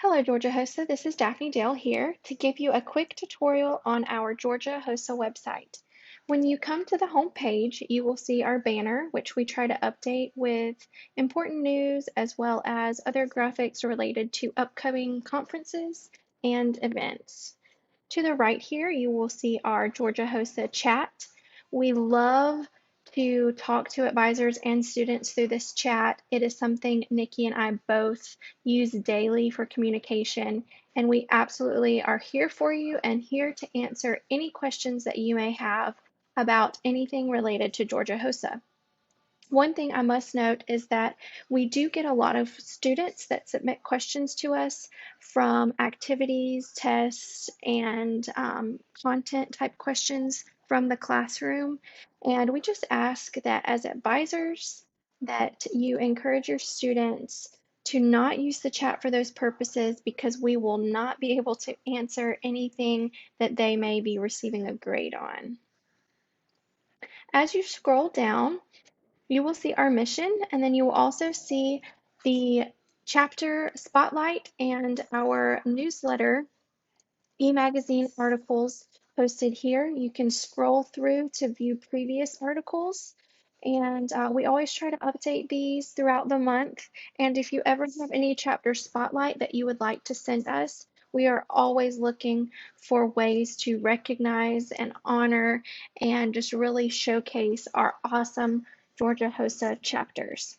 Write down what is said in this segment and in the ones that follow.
Hello, Georgia HOSA. This is Daphne Dale here to give you a quick tutorial on our Georgia HOSA website. When you come to the home page, you will see our banner, which we try to update with important news as well as other graphics related to upcoming conferences and events. To the right here, you will see our Georgia HOSA chat. We love to talk to advisors and students through this chat. It is something Nikki and I both use daily for communication, and we absolutely are here for you and here to answer any questions that you may have about anything related to Georgia HOSA. One thing I must note is that we do get a lot of students that submit questions to us from activities, tests, and content type questions from the classroom. And we just ask that as advisors that you encourage your students to not use the chat for those purposes because we will not be able to answer anything that they may be receiving a grade on. As you scroll down, you will see our mission, and then you will also see the chapter spotlight and our newsletter e-magazine articles posted here. You can scroll through to view previous articles, and we always try to update these throughout the month. And if you ever have any chapter spotlight that you would like to send us, we are always looking for ways to recognize and honor and just really showcase our awesome Georgia HOSA chapters.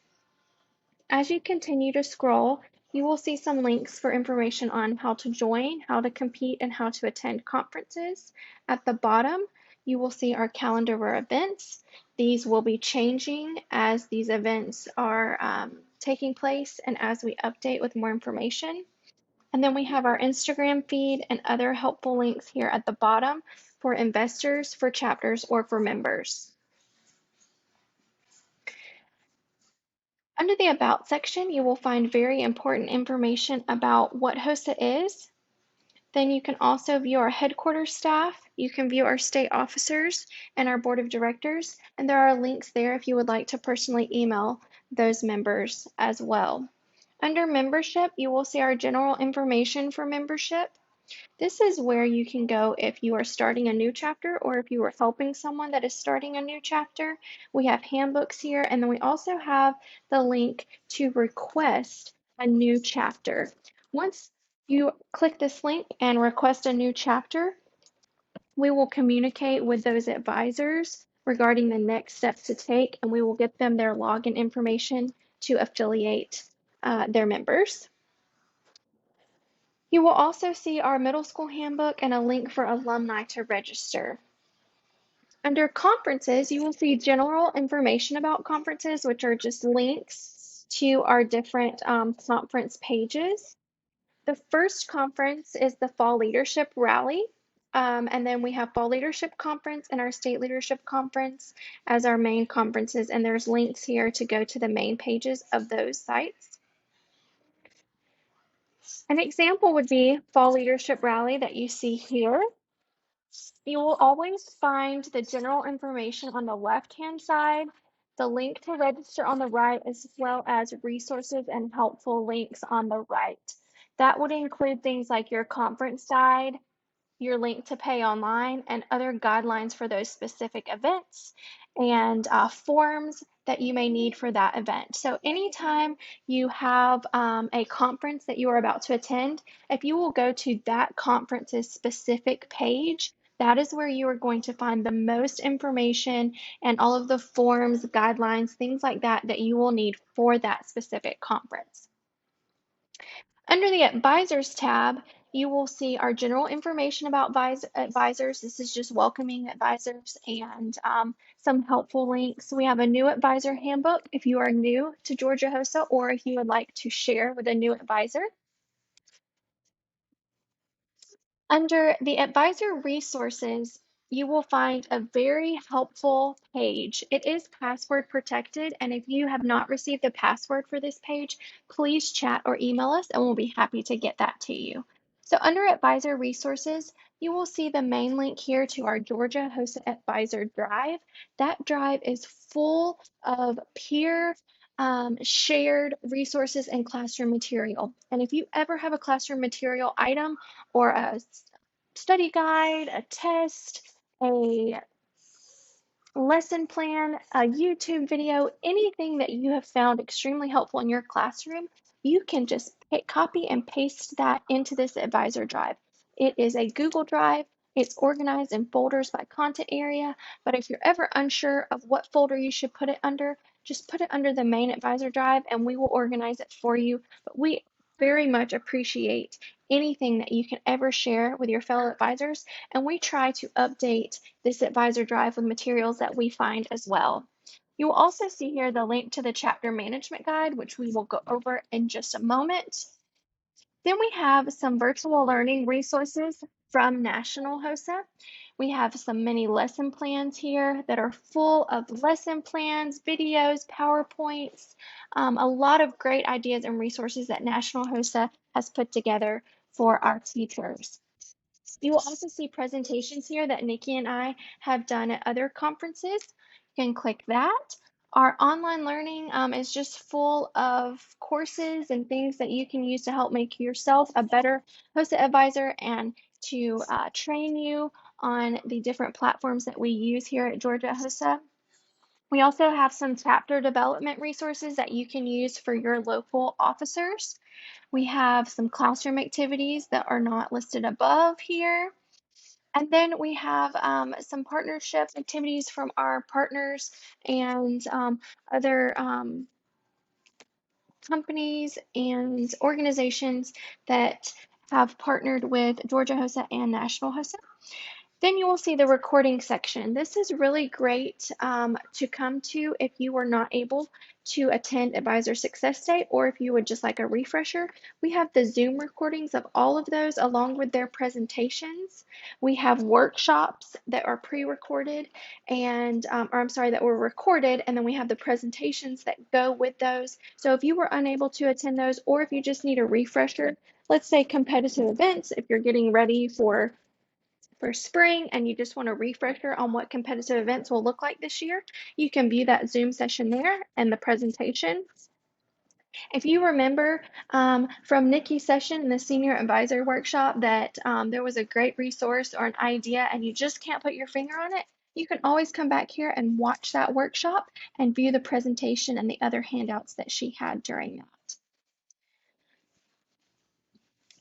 As you continue to scroll, you will see some links for information on how to join, how to compete, and how to attend conferences. At the bottom, you will see our calendar of our events. These will be changing as these events are taking place and as we update with more information. And then we have our Instagram feed and other helpful links here at the bottom for investors, for chapters, or for members. Under the About section, you will find very important information about what HOSA is. Then you can also view our headquarters staff, you can view our state officers and our board of directors, and there are links there if you would like to personally email those members as well. Under membership, you will see our general information for membership. This is where you can go if you are starting a new chapter or if you are helping someone that is starting a new chapter. We have handbooks here, and then we also have the link to request a new chapter. Once you click this link and request a new chapter, we will communicate with those advisors regarding the next steps to take, and we will get them their login information to affiliate their members. You will also see our middle school handbook and a link for alumni to register. Under conferences, you will see general information about conferences, which are just links to our different conference pages. The first conference is the Fall Leadership Rally. And then we have Fall Leadership Conference and our State Leadership Conference as our main conferences. And there's links here to go to the main pages of those sites. An example would be Fall Leadership Rally that you see here. You will always find the general information on the left-hand side, the link to register on the right, as well as resources and helpful links on the right. That would include things like your conference guide, your link to pay online, and other guidelines for those specific events and forms that you may need for that event. So anytime you have a conference that you are about to attend, if you will go to that conference's specific page, that is where you are going to find the most information and all of the forms, guidelines, things like that that you will need for that specific conference. Under the Advisors tab, you will see our general information about advisors. This is just welcoming advisors and some helpful links. We have a new advisor handbook if you are new to Georgia HOSA or if you would like to share with a new advisor. Under the advisor resources, you will find a very helpful page. It is password protected, and if you have not received the password for this page, please chat or email us and we'll be happy to get that to you. So under advisor resources, you will see the main link here to our Georgia HOSA Advisor Drive. That drive is full of peer shared resources and classroom material. And if you ever have a classroom material item or a study guide, a test, a lesson plan, a YouTube video, anything that you have found extremely helpful in your classroom, you can just copy and paste that into this advisor drive. It is a Google Drive. It's organized in folders by content area, but if you're ever unsure of what folder you should put it under, just put it under the main advisor drive and we will organize it for you. But we very much appreciate anything that you can ever share with your fellow advisors, and we try to update this advisor drive with materials that we find as well. You will also see here the link to the chapter management guide, which we will go over in just a moment. Then we have some virtual learning resources from National HOSA. We have some mini lesson plans here that are full of lesson plans, videos, PowerPoints, a lot of great ideas and resources that National HOSA has put together for our teachers. You will also see presentations here that Nikki and I have done at other conferences. You can click that. Our online learning is just full of courses and things that you can use to help make yourself a better HOSA advisor and to train you on the different platforms that we use here at Georgia HOSA. We also have some chapter development resources that you can use for your local officers. We have some classroom activities that are not listed above here. And then we have some partnership activities from our partners and other companies and organizations that have partnered with Georgia HOSA and National HOSA. Then you will see the recording section. This is really great to come to if you were not able to attend Advisor Success Day, or if you would just like a refresher. We have the Zoom recordings of all of those along with their presentations. We have workshops that are pre-recorded and, that were recorded, and then we have the presentations that go with those. So if you were unable to attend those, or if you just need a refresher, let's say competitive events, if you're getting ready for spring and you just want a refresher on what competitive events will look like this year, you can view that Zoom session there and the presentation. If you remember from Nikki's session in the Senior Advisor Workshop that there was a great resource or an idea and you just can't put your finger on it, you can always come back here and watch that workshop and view the presentation and the other handouts that she had during that.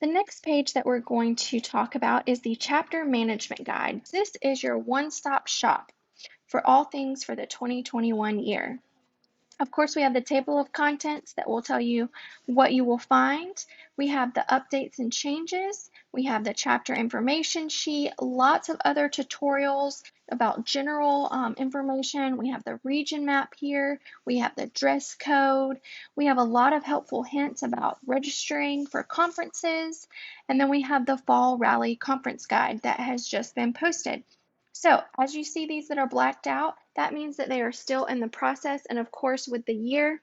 The next page that we're going to talk about is the Chapter Management Guide. This is your one-stop shop for all things for the 2021 year. Of course, we have the table of contents that will tell you what you will find. We have the updates and changes. We have the chapter information sheet, lots of other tutorials about general information. We have the region map here. We have the dress code. We have a lot of helpful hints about registering for conferences. And then we have the Fall Rally Conference Guide that has just been posted. So as you see these that are blacked out, that means that they are still in the process. And of course, with the year,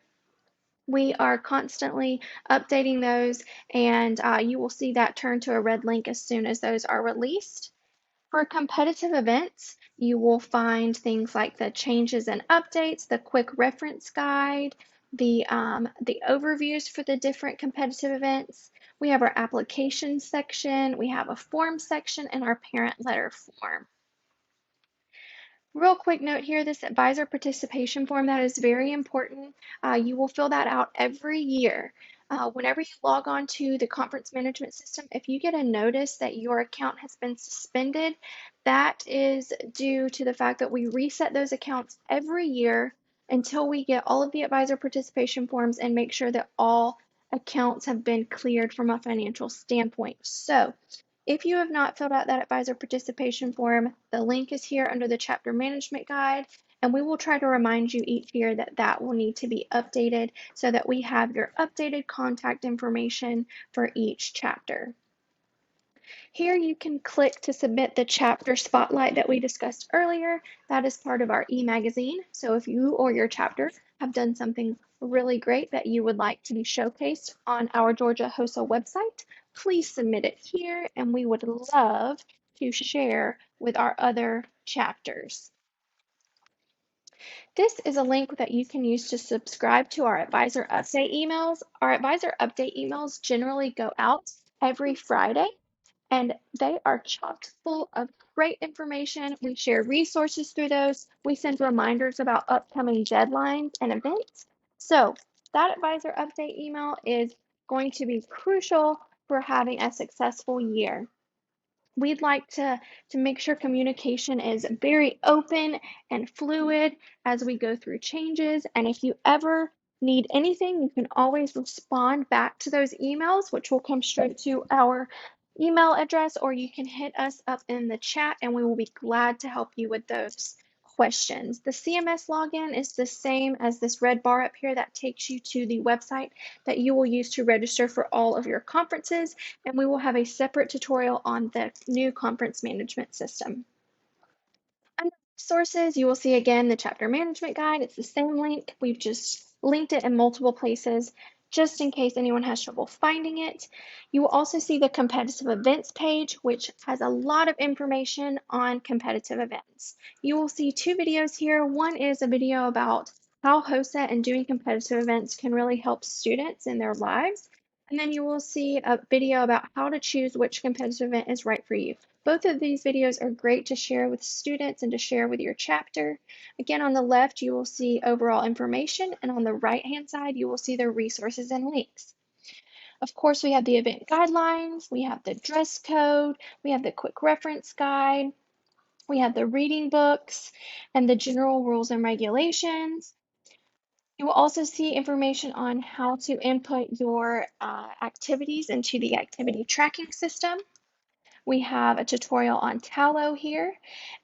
we are constantly updating those, and you will see that turn to a red link as soon as those are released. For competitive events, you will find things like the changes and updates, the quick reference guide, the overviews for the different competitive events. We have our application section, we have a form section, and our parent letter form. Real quick note here, this advisor participation form, that is very important. You will fill that out every year. Whenever you log on to the conference management system, if you get a notice that your account has been suspended, that is due to the fact that we reset those accounts every year until we get all of the advisor participation forms and make sure that all accounts have been cleared from a financial standpoint. So if you have not filled out that advisor participation form, the link is here under the chapter management guide, and we will try to remind you each year that that will need to be updated so that we have your updated contact information for each chapter. Here you can click to submit the chapter spotlight that we discussed earlier. That is part of our e-magazine. So if you or your chapter have done something really great that you would like to be showcased on our Georgia HOSA website, please submit it here, and we would love to share with our other chapters. This is a link that you can use to subscribe to our advisor update emails. Our advisor update emails generally go out every Friday, and they are chock full of great information. We share resources through those. We send reminders about upcoming deadlines and events. So that advisor update email is going to be crucial for having a successful year. We'd like to make sure communication is very open and fluid as we go through changes. And if you ever need anything, you can always respond back to those emails, which will come straight to our email address, or you can hit us up in the chat and we will be glad to help you with those questions. The CMS login is the same as this red bar up here that takes you to the website that you will use to register for all of your conferences, and we will have a separate tutorial on the new conference management system. Under resources, you will see again the chapter management guide. It's the same link. We've just linked it in multiple places just in case anyone has trouble finding it. You will also see the competitive events page, which has a lot of information on competitive events. You will see two videos here. One is a video about how HOSA and doing competitive events can really help students in their lives. And then you will see a video about how to choose which competitive event is right for you. Both of these videos are great to share with students and to share with your chapter. Again, on the left, you will see overall information, and on the right-hand side, you will see the resources and links. Of course, we have the event guidelines, we have the dress code, we have the quick reference guide, we have the reading books, and the general rules and regulations. You will also see information on how to input your activities into the activity tracking system. We have a tutorial on Tallo here,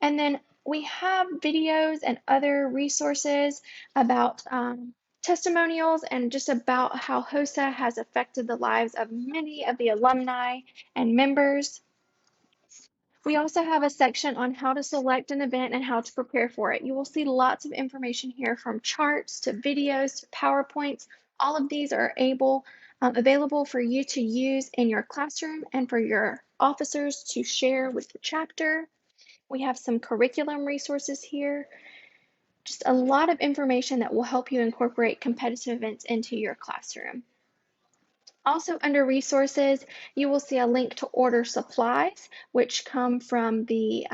and then we have videos and other resources about testimonials and just about how HOSA has affected the lives of many of the alumni and members. We also have a section on how to select an event and how to prepare for it. You will see lots of information here, from charts to videos to PowerPoints. All of these are available for you to use in your classroom and for your officers to share with the chapter. We have some curriculum resources here. Just a lot of information that will help you incorporate competitive events into your classroom. Also, under resources, you will see a link to order supplies, which come from the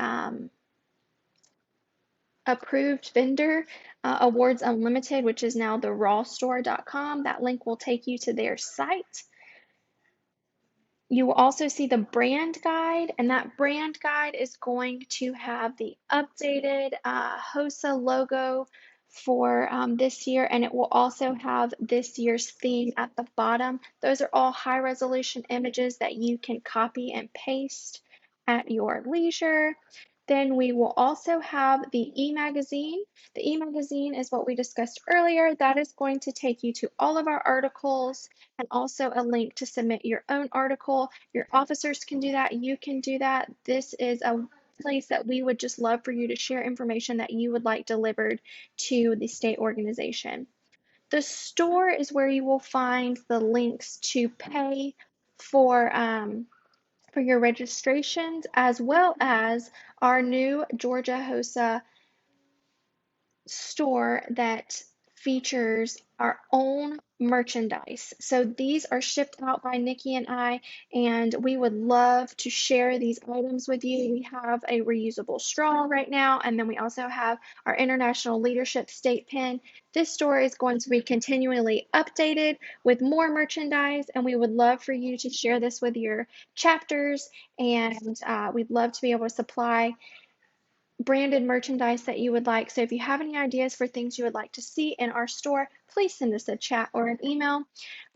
approved vendor, Awards Unlimited, which is now the rawstore.com. That link will take you to their site. You will also see the brand guide, and that brand guide is going to have the updated HOSA logo for this year, and it will also have this year's theme at the bottom. Those are all high resolution images that you can copy and paste at your leisure. Then we will also have the e-magazine. The e-magazine is what we discussed earlier. That is going to take you to all of our articles and also a link to submit your own article. Your officers can do that. You can do that. This is a place that we would just love for you to share information that you would like delivered to the state organization. The store is where you will find the links to pay for your registrations, as well as our new Georgia HOSA store that features our own merchandise. So these are shipped out by Nikki and I, and we would love to share these items with you. We have a reusable straw right now, and then we also have our International Leadership State Pin. This store is going to be continually updated with more merchandise, and we would love for you to share this with your chapters, and we'd love to be able to supply branded merchandise that you would like. So if you have any ideas for things you would like to see in our store, please send us a chat or an email.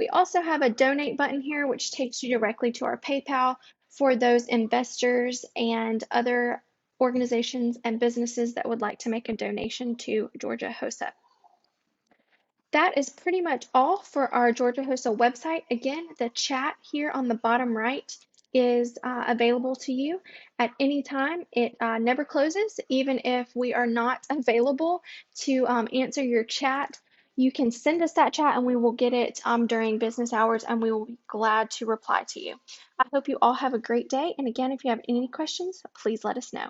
We also have a donate button here, which takes you directly to our PayPal for those investors and other organizations and businesses that would like to make a donation to Georgia HOSA. That is pretty much all for our Georgia HOSA website. Again, the chat here on the bottom right is available to you at any time. It never closes, even if we are not available to answer your chat. You can send us that chat and we will get it during business hours, and we will be glad to reply to you. I hope you all have a great day. And again, if you have any questions, please let us know.